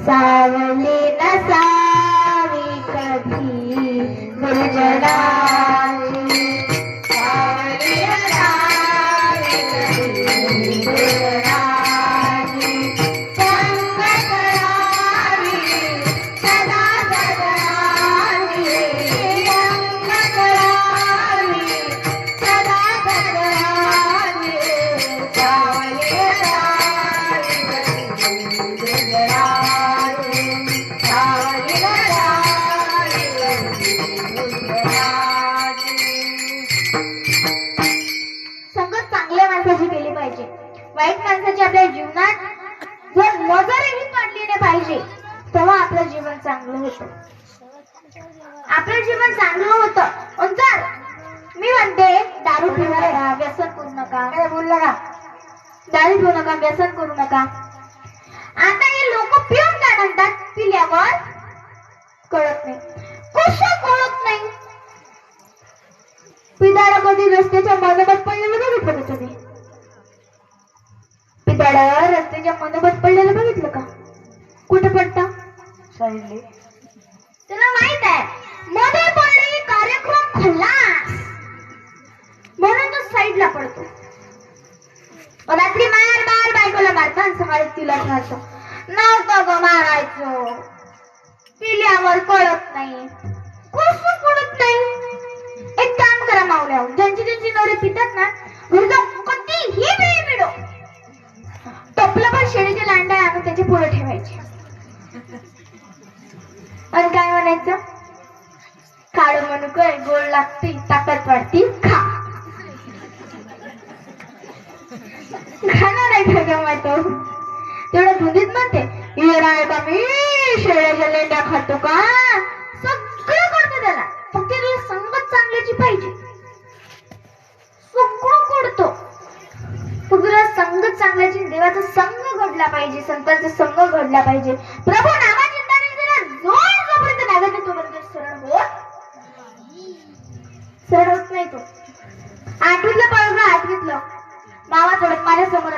सावली नसावी कधी निर्जनाची, सावली नसावी कधी निर्जनाची, संग करावी सदा सगळ्यांनी, संग करावी सदा सगळ्यांनी, सावली नसावी कधी निर्जनाची, सावली नसावी कधी निर्जनाची. संगत चांगल्या माणसाची केली पाहिजे. वाईट माणसाची आपल्या जीवनात जर नजरही पडली नाही पाहिजे, तेव्हा आपलं जीवन चांगलं होतं. आपलं जीवन चांगलं होतं. जर मी म्हणते दारू पिऊ नका, व्यसन करू नका, काय बोललं का, दारू पिऊ नका, व्यसन करू नका. आता हे लोक पिऊन काय म्हणतात, पिल्यावर कळत नाही. कसं कळत नाही? पिदाडा कधी रस्त्याच्या मधोमध पडलेलं बघितलं का तुम्ही? पिदाडा रस्त्याच्या मधोमध पडलेलं बघितलं का? कुठे पडतं? साईडले. तुला माहित आहे मध्ये पडले कार्यक्रम खल्लास म्हणून तो साईडला पडतो. रात्री मार मार बायकोला मारतो आणि सकाळी तिला मारतो. नव्हतं ग मारायचं, पिल्यावर कळत नाही. कसं कळत नाही? एक काम करा मावल्या, ज्यांची ज्यांची नवरे पितात ना, घरी जाऊन कधीही वेळ मिळो टपलाभर शेळीचे लांडे आणून त्याच्या पुढे ठेवायचे आणि काय म्हणायचं, काळ म्हणू काय गोड लागते, ताकद वाढती, खा. खाणार नाही का माहिती? तेवढं धुंदीत म्हणते येणार का मी शेळ्याच्या लेंड्या खातो का? सगळं करतो त्याला, फक्त तुला संगत चांगल्याची पाहिजे. सगळं करतो, फक्त तुला संगत चांगल्याची, देवाचा संग घडला पाहिजे, संतांचा संग घडला पाहिजे. प्रभू नामाची त्याला जोड जोपर्यंत लागत तोपर्यंत सरळ होत नाही. तो आठवीतलं पळलं, आठवीतलं मावा थोडं माझ्या समोर